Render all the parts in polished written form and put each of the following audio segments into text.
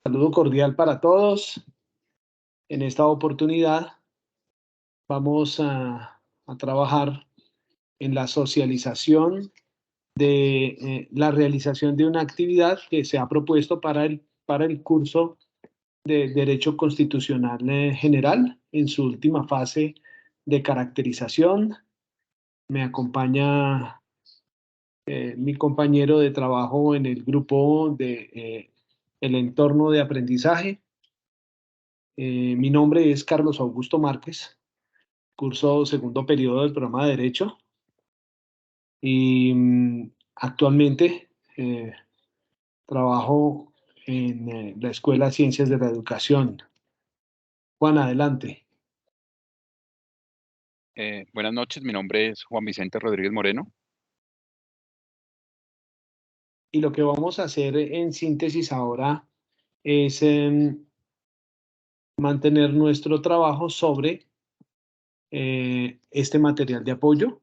Saludo cordial para todos. En esta oportunidad vamos a trabajar en la socialización de la realización de una actividad que se ha propuesto para el curso de Derecho Constitucional General en su última fase de caracterización. Me acompaña mi compañero de trabajo en el grupo de el entorno de aprendizaje. Mi nombre es Carlos Augusto Márquez, curso segundo periodo del programa de Derecho y actualmente trabajo en la Escuela de Ciencias de la Educación. Juan, adelante. Buenas noches, mi nombre es Juan Vicente Rodríguez Moreno. Y lo que vamos a hacer en síntesis ahora es mantener nuestro trabajo sobre este material de apoyo.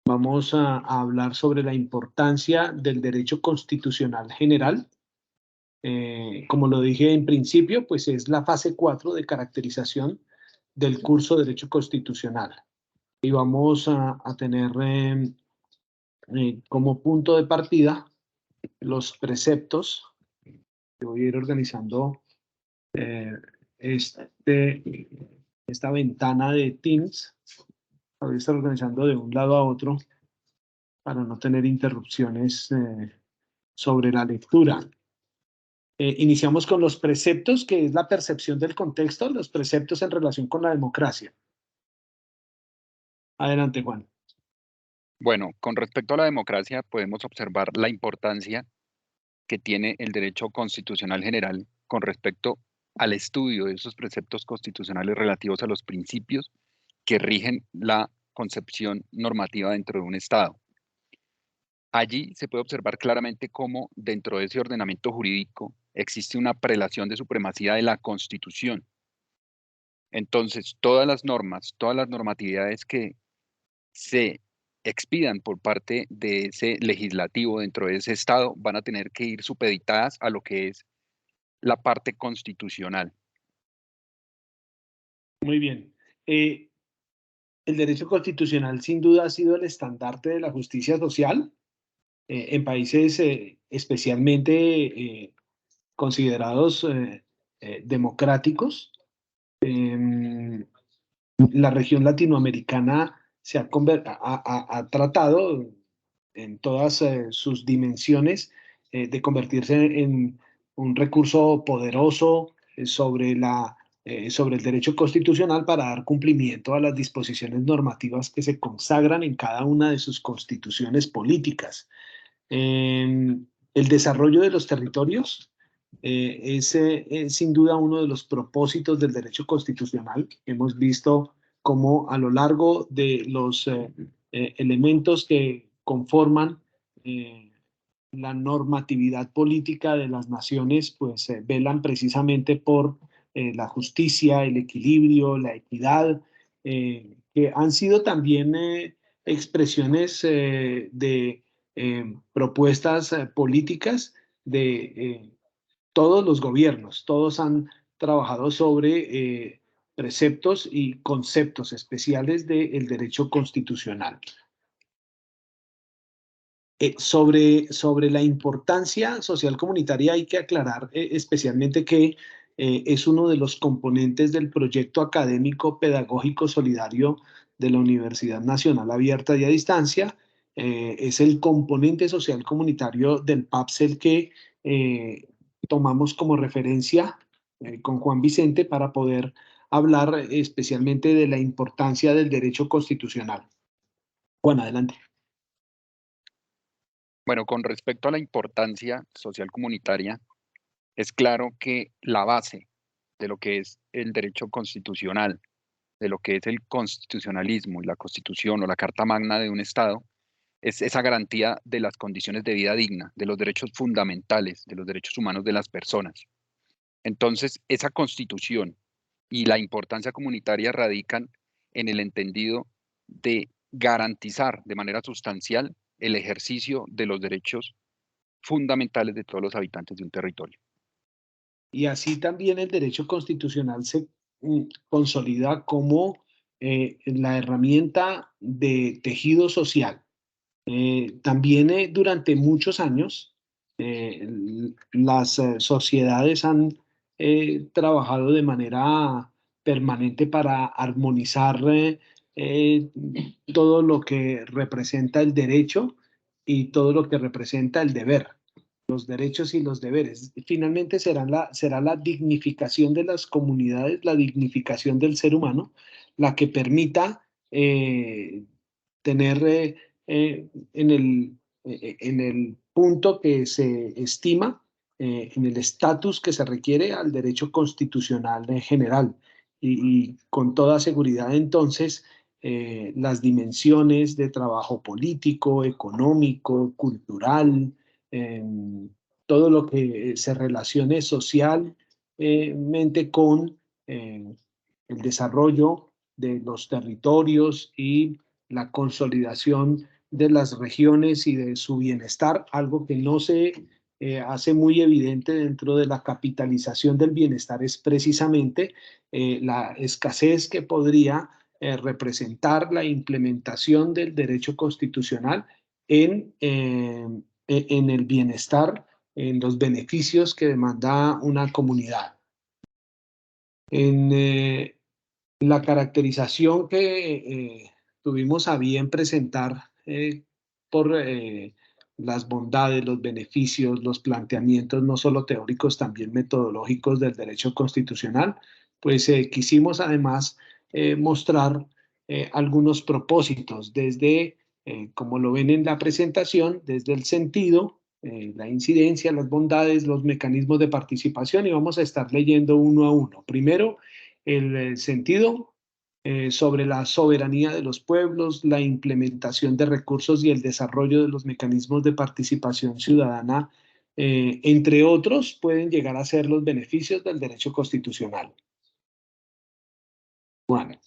Vamos a hablar sobre la importancia del derecho constitucional general. Como lo dije en principio, pues es la fase 4 de caracterización del curso de Derecho Constitucional. Y vamos a tener como punto de partida los preceptos. Yo voy a ir organizando eh, este, esta ventana de Teams. Voy a estar organizando de un lado a otro para no tener interrupciones sobre la lectura. Iniciamos con los preceptos, que es la percepción del contexto, los preceptos en relación con la democracia. Adelante, Juan. Bueno, con respecto a la democracia, podemos observar la importancia que tiene el derecho constitucional general con respecto al estudio de esos preceptos constitucionales relativos a los principios que rigen la concepción normativa dentro de un Estado. Allí se puede observar claramente cómo dentro de ese ordenamiento jurídico existe una prelación de supremacía de la Constitución. Entonces, todas las normas, todas las normatividades que se expidan por parte de ese legislativo dentro de ese Estado van a tener que ir supeditadas a lo que es la parte constitucional. Muy bien. El derecho constitucional sin duda ha sido el estandarte de la justicia social en países especialmente considerados democráticos. Em, la región latinoamericana ha tratado en todas sus dimensiones de convertirse en un recurso poderoso sobre el derecho constitucional para dar cumplimiento a las disposiciones normativas que se consagran en cada una de sus constituciones políticas. El desarrollo de los territorios es sin duda uno de los propósitos del derecho constitucional. Hemos visto cómo a lo largo de los elementos que conforman eh, la normatividad política de las naciones, pues velan precisamente por la justicia, el equilibrio, la equidad, que han sido también expresiones de propuestas políticas de todos los gobiernos. Todos han trabajado sobre preceptos y conceptos especiales del derecho constitucional. Sobre la importancia social comunitaria hay que aclarar especialmente que es uno de los componentes del proyecto académico pedagógico solidario de la Universidad Nacional Abierta y a Distancia. Es el componente social comunitario del PAPSEL que tomamos como referencia con Juan Vicente para poder hablar especialmente de la importancia del derecho constitucional. Juan, adelante. Bueno, con respecto a la importancia social comunitaria, es claro que la base de lo que es el derecho constitucional, de lo que es el constitucionalismo y la constitución o la Carta Magna de un Estado, es esa garantía de las condiciones de vida digna, de los derechos fundamentales, de los derechos humanos de las personas. Entonces, esa constitución y la importancia comunitaria radican en el entendido de garantizar de manera sustancial el ejercicio de los derechos fundamentales de todos los habitantes de un territorio. y así también el derecho constitucional se consolida como la herramienta de tejido social. También durante muchos años las sociedades han trabajado de manera permanente para armonizar eh, todo lo que representa el derecho y todo lo que representa el deber, los derechos y los deberes. Finalmente será la dignificación de las comunidades, la dignificación del ser humano, la que permita tener en el punto que se estima, en el estatus que se requiere al derecho constitucional en general. Y con toda seguridad, entonces, las dimensiones de trabajo político, económico, cultural, eh, todo lo que se relacione socialmente con el desarrollo de los territorios y la consolidación de las regiones y de su bienestar, algo que no se hace muy evidente dentro de la capitalización del bienestar es precisamente la escasez que podría representar la implementación del derecho constitucional en el bienestar, en los beneficios que demanda una comunidad. En la caracterización que tuvimos a bien presentar por las bondades, los beneficios, los planteamientos, no solo teóricos, también metodológicos del derecho constitucional, pues quisimos además mostrar algunos propósitos desde, como lo ven en la presentación, desde el sentido, la incidencia, las bondades, los mecanismos de participación y vamos a estar leyendo uno a uno. Primero, el sentido sobre la soberanía de los pueblos, la implementación de recursos y el desarrollo de los mecanismos de participación ciudadana, entre otros, pueden llegar a ser los beneficios del derecho constitucional. Juan.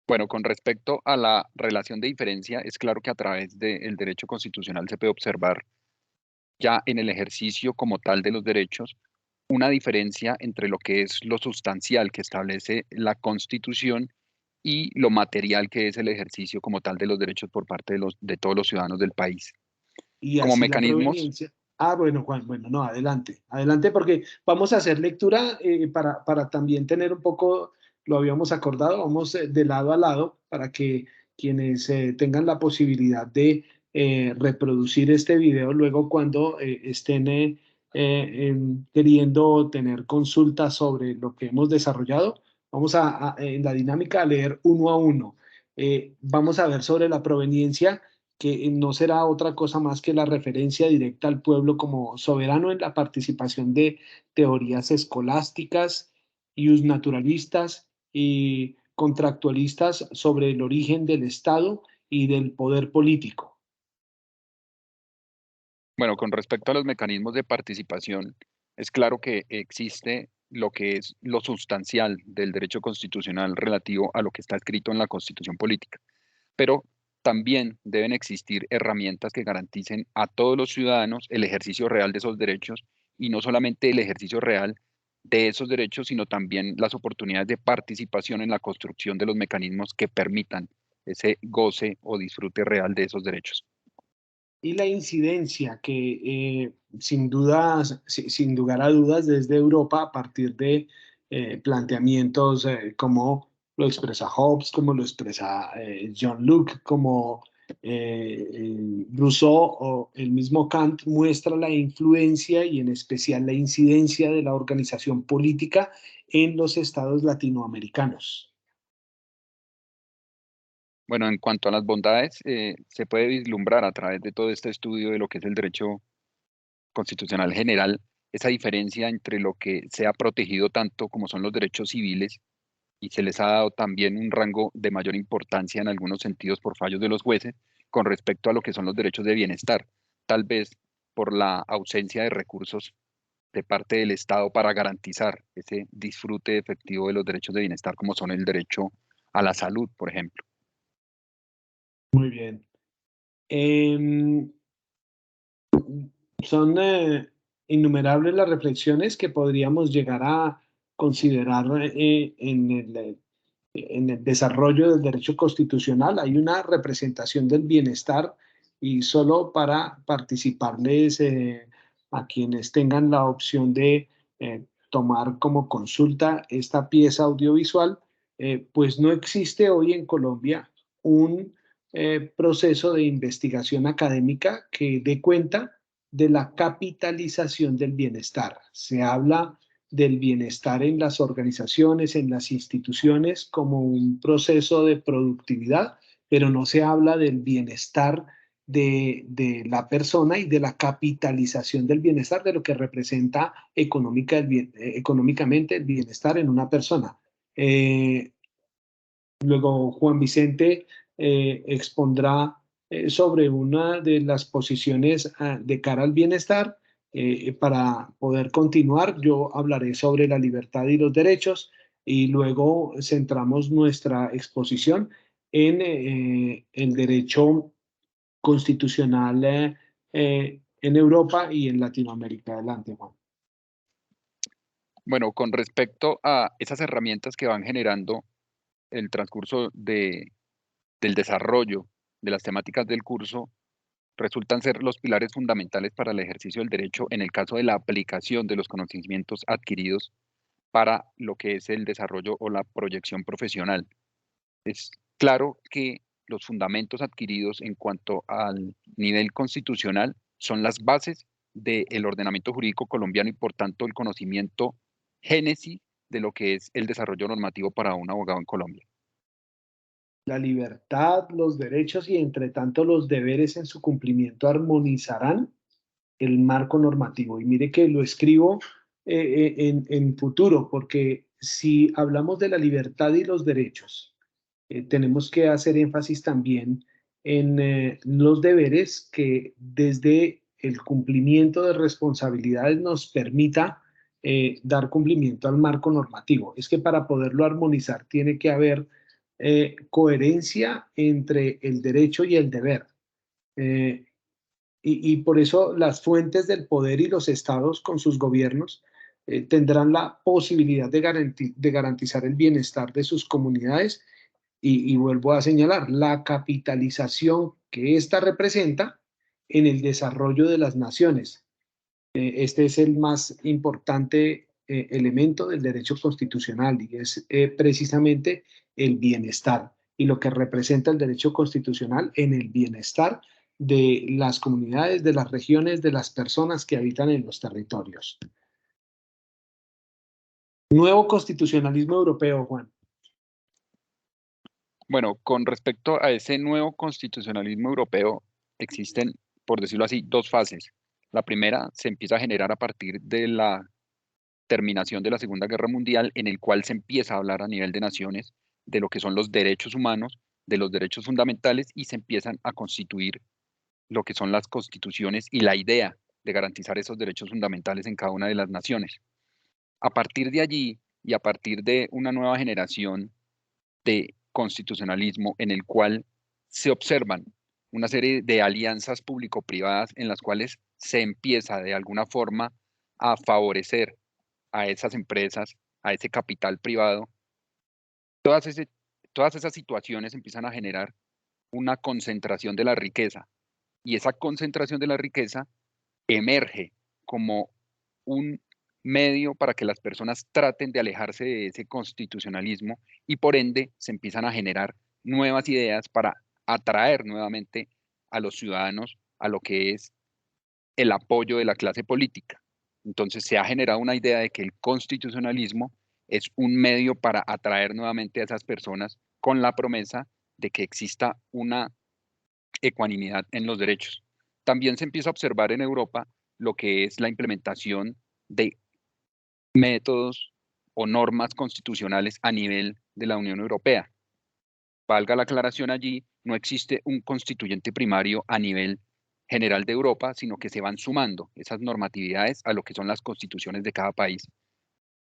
Bueno, con respecto a la relación de diferencia, es claro que a través del derecho constitucional se puede observar ya en el ejercicio como tal de los derechos una diferencia entre lo que es lo sustancial que establece la Constitución y lo material que es el ejercicio como tal de los derechos por parte de todos los ciudadanos del país. Y Como así la mecanismos, proveniencia. Ah, bueno, Juan, bueno, no, adelante, adelante porque vamos a hacer lectura para también tener un poco, lo habíamos acordado, vamos de lado a lado para que quienes tengan la posibilidad de reproducir este video luego cuando estén queriendo tener consultas sobre lo que hemos desarrollado, vamos en la dinámica a leer uno a uno. Vamos a ver sobre la proveniencia que no será otra cosa más que la referencia directa al pueblo como soberano en la participación de teorías escolásticas, naturalistas y contractualistas sobre el origen del Estado y del poder político. bueno, con respecto a los mecanismos de participación, es claro que existe lo que es lo sustancial del derecho constitucional relativo a lo que está escrito en la Constitución política, pero también deben existir herramientas que garanticen a todos los ciudadanos el ejercicio real de esos derechos y no solamente el ejercicio real de esos derechos, sino también las oportunidades de participación en la construcción de los mecanismos que permitan ese goce o disfrute real de esos derechos. Y la incidencia que sin dudas, sin lugar a dudas desde Europa a partir de planteamientos como lo expresa Hobbes, como lo expresa John Locke, como Rousseau o el mismo Kant muestra la influencia y en especial la incidencia de la organización política en los estados latinoamericanos. Bueno, en cuanto a las bondades, se puede vislumbrar a través de todo este estudio de lo que es el derecho constitucional general, esa diferencia entre lo que se ha protegido tanto como son los derechos civiles y se les ha dado también un rango de mayor importancia en algunos sentidos por fallos de los jueces con respecto a lo que son los derechos de bienestar, tal vez por la ausencia de recursos de parte del Estado para garantizar ese disfrute efectivo de los derechos de bienestar, como son el derecho a la salud, por ejemplo. Muy bien. Son innumerables las reflexiones que podríamos llegar a considerar en el desarrollo del derecho constitucional. Hay una representación del bienestar y solo para participarles a quienes tengan la opción de tomar como consulta esta pieza audiovisual, pues no existe hoy en Colombia un proceso de investigación académica que dé cuenta de la capitalización del bienestar. Se habla del bienestar en las organizaciones, en las instituciones, como un proceso de productividad, pero no se habla del bienestar de la persona y de la capitalización del bienestar, de lo que representa económicamente el bienestar en una persona. Luego Juan Vicente expondrá sobre una de las posiciones de cara al bienestar. Para poder continuar, yo hablaré sobre la libertad y los derechos y luego centramos nuestra exposición en el derecho constitucional en Europa y en Latinoamérica. Adelante, Juan. Bueno, con respecto a esas herramientas que van generando el transcurso del desarrollo de las temáticas del curso, resultan ser los pilares fundamentales para el ejercicio del derecho en el caso de la aplicación de los conocimientos adquiridos para lo que es el desarrollo o la proyección profesional. Es claro que los fundamentos adquiridos en cuanto al nivel constitucional son las bases del ordenamiento jurídico colombiano y por tanto el conocimiento génesis de lo que es el desarrollo normativo para un abogado en Colombia. La libertad, los derechos y entre tanto los deberes en su cumplimiento armonizarán el marco normativo. Y mire que lo escribo en futuro, porque si hablamos de la libertad y los derechos, tenemos que hacer énfasis también en los deberes que desde el cumplimiento de responsabilidades nos permita dar cumplimiento al marco normativo. Es que para poderlo armonizar tiene que haber coherencia entre el derecho y el deber. Eh, y por eso las fuentes del poder y los estados con sus gobiernos tendrán la posibilidad de garantizar el bienestar de sus comunidades y vuelvo a señalar la capitalización que ésta representa en el desarrollo de las naciones. Este es el más importante elemento del derecho constitucional y es precisamente el bienestar y lo que representa el derecho constitucional en el bienestar de las comunidades, de las regiones, de las personas que habitan en los territorios. Nuevo constitucionalismo europeo, Juan. Bueno, con respecto a ese nuevo constitucionalismo europeo, existen, por decirlo así, dos fases. La primera se empieza a generar a partir de la terminación de la Segunda Guerra Mundial, en el cual se empieza a hablar a nivel de naciones de lo que son los derechos humanos, de los derechos fundamentales, y se empiezan a constituir lo que son las constituciones y la idea de garantizar esos derechos fundamentales en cada una de las naciones. A partir de allí y a partir de una nueva generación de constitucionalismo en el cual se observan una serie de alianzas público-privadas en las cuales se empieza de alguna forma a favorecer a esas empresas, a ese capital privado. Todas, todas esas situaciones empiezan a generar una concentración de la riqueza y esa concentración de la riqueza emerge como un medio para que las personas traten de alejarse de ese constitucionalismo y por ende se empiezan a generar nuevas ideas para atraer nuevamente a los ciudadanos a lo que es el apoyo de la clase política. Entonces se ha generado una idea de que el constitucionalismo es un medio para atraer nuevamente a esas personas con la promesa de que exista una ecuanimidad en los derechos. También se empieza a observar en Europa lo que es la implementación de métodos o normas constitucionales a nivel de la Unión Europea. Valga la aclaración allí, no existe un constituyente primario a nivel general de Europa, sino que se van sumando esas normatividades a lo que son las constituciones de cada país.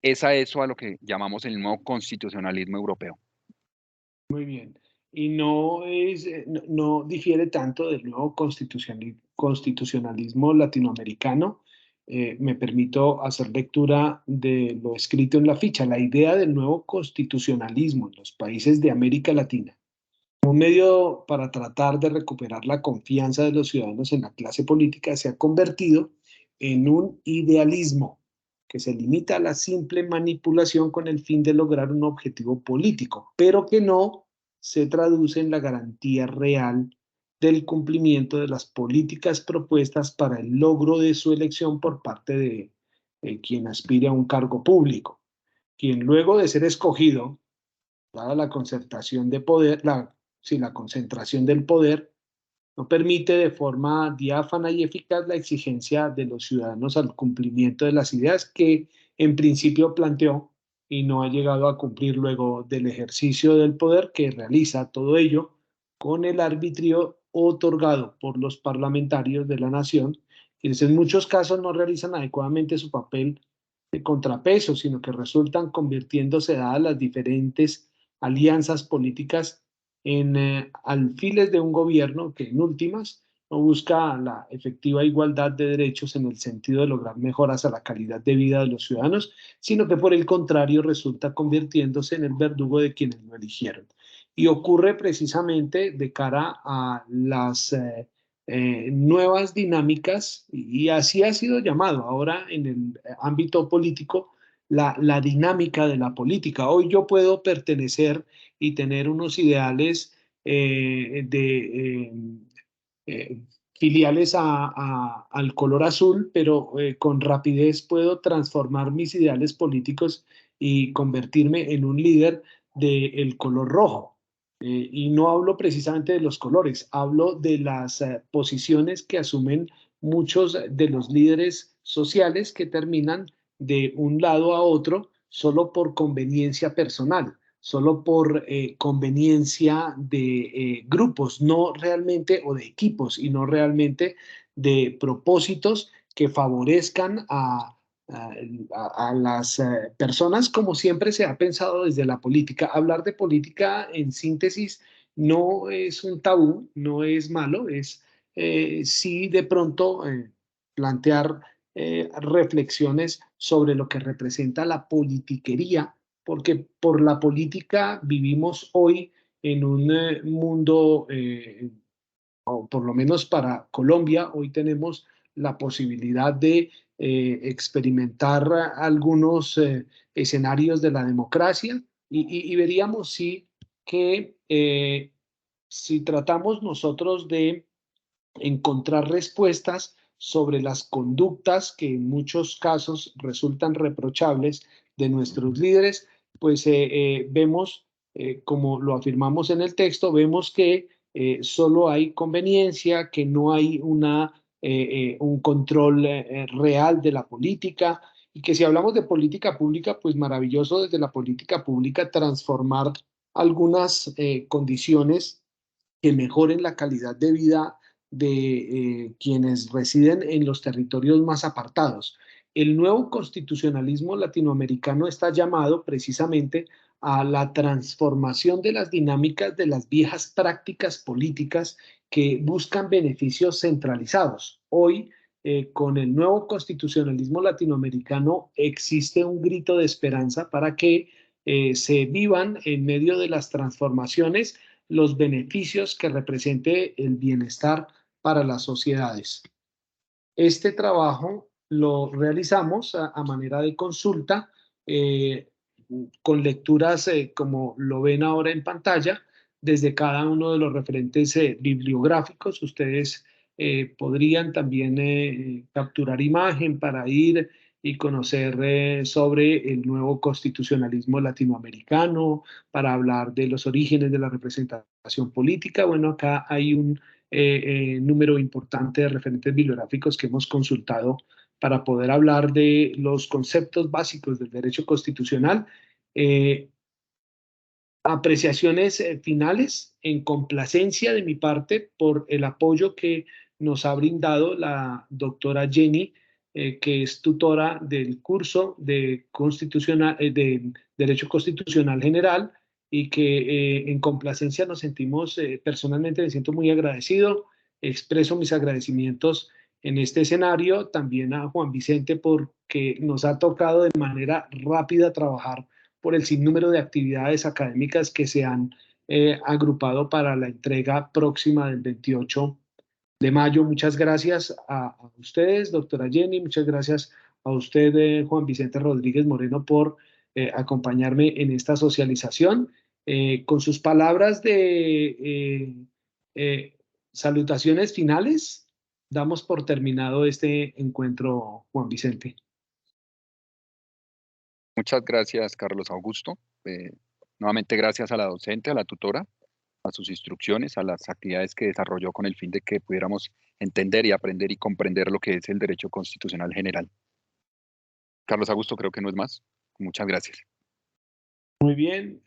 Es a eso a lo que llamamos el nuevo constitucionalismo europeo. Muy bien. Y no, no difiere tanto del nuevo constitucionalismo latinoamericano, me permito hacer lectura de lo escrito en la ficha, la idea del nuevo constitucionalismo en los países de América Latina, un medio para tratar de recuperar la confianza de los ciudadanos en la clase política, se ha convertido en un idealismo que se limita a la simple manipulación con el fin de lograr un objetivo político, pero que no se traduce en la garantía real del cumplimiento de las políticas propuestas para el logro de su elección por parte de quien aspire a un cargo público, quien luego de ser escogido, dada la concertación de poder, la concentración del poder, no permite de forma diáfana y eficaz la exigencia de los ciudadanos al cumplimiento de las ideas que en principio planteó y no ha llegado a cumplir luego del ejercicio del poder que realiza todo ello con el arbitrio otorgado por los parlamentarios de la nación, quienes en muchos casos no realizan adecuadamente su papel de contrapeso, sino que resultan convirtiéndose, dadas las diferentes alianzas políticas, en alfiles de un gobierno que en últimas no busca la efectiva igualdad de derechos en el sentido de lograr mejoras a la calidad de vida de los ciudadanos, sino que por el contrario resulta convirtiéndose en el verdugo de quienes lo eligieron. Y ocurre precisamente de cara a las nuevas dinámicas, y así ha sido llamado ahora en el ámbito político, la dinámica de la política. Hoy yo puedo pertenecer y tener unos ideales eh, filiales al color azul, pero con rapidez puedo transformar mis ideales políticos y convertirme en un líder del color rojo. Y no hablo precisamente de los colores, hablo de las posiciones que asumen muchos de los líderes sociales que terminan de un lado a otro solo por conveniencia personal, solo por conveniencia de grupos, no realmente, o de equipos, y no realmente de propósitos que favorezcan a las personas, como siempre se ha pensado desde la política. Hablar de política, en síntesis, no es un tabú, no es malo, es sí de pronto plantear reflexiones sobre lo que representa la politiquería, porque por la política vivimos hoy en un mundo, o por lo menos para Colombia, hoy tenemos la posibilidad de experimentar algunos escenarios de la democracia, y veríamos sí que si tratamos nosotros de encontrar respuestas sobre las conductas que en muchos casos resultan reprochables de nuestros líderes, pues vemos, como lo afirmamos en el texto, vemos que solo hay conveniencia, que no hay un control real de la política, y que si hablamos de política pública, pues maravilloso desde la política pública transformar algunas condiciones que mejoren la calidad de vida de quienes residen en los territorios más apartados. El nuevo constitucionalismo latinoamericano está llamado precisamente a la transformación de las dinámicas de las viejas prácticas políticas que buscan beneficios centralizados. Hoy, con el nuevo constitucionalismo latinoamericano, existe un grito de esperanza para que se vivan en medio de las transformaciones los beneficios que represente el bienestar para las sociedades. Este trabajo lo realizamos a manera de consulta, eh, con lecturas como lo ven ahora en pantalla, desde cada uno de los referentes bibliográficos. Ustedes podrían también capturar imagen para ir y conocer sobre el nuevo constitucionalismo latinoamericano, para hablar de los orígenes de la representación política. Bueno, acá hay un número importante de referentes bibliográficos que hemos consultado para poder hablar de los conceptos básicos del derecho constitucional. Eh, Apreciaciones finales, en complacencia de mi parte por el apoyo que nos ha brindado la doctora Jenny, que es tutora del curso de Derecho Constitucional General, y que en complacencia nos sentimos, personalmente me siento muy agradecido, expreso mis agradecimientos en este escenario, también a Juan Vicente porque nos ha tocado de manera rápida trabajar por el sinnúmero de actividades académicas que se han agrupado para la entrega próxima del 28 de mayo. Muchas gracias a ustedes, doctora Jenny, muchas gracias a usted, Juan Vicente Rodríguez Moreno, por acompañarme en esta socialización. Con sus palabras de salutaciones finales, damos por terminado este encuentro, Juan Vicente. Muchas gracias, Carlos Augusto. Nuevamente gracias a la docente, a la tutora, a sus instrucciones, a las actividades que desarrolló con el fin de que pudiéramos entender y aprender y comprender lo que es el derecho constitucional general. Carlos Augusto, creo que no es más. Muchas gracias. Muy bien.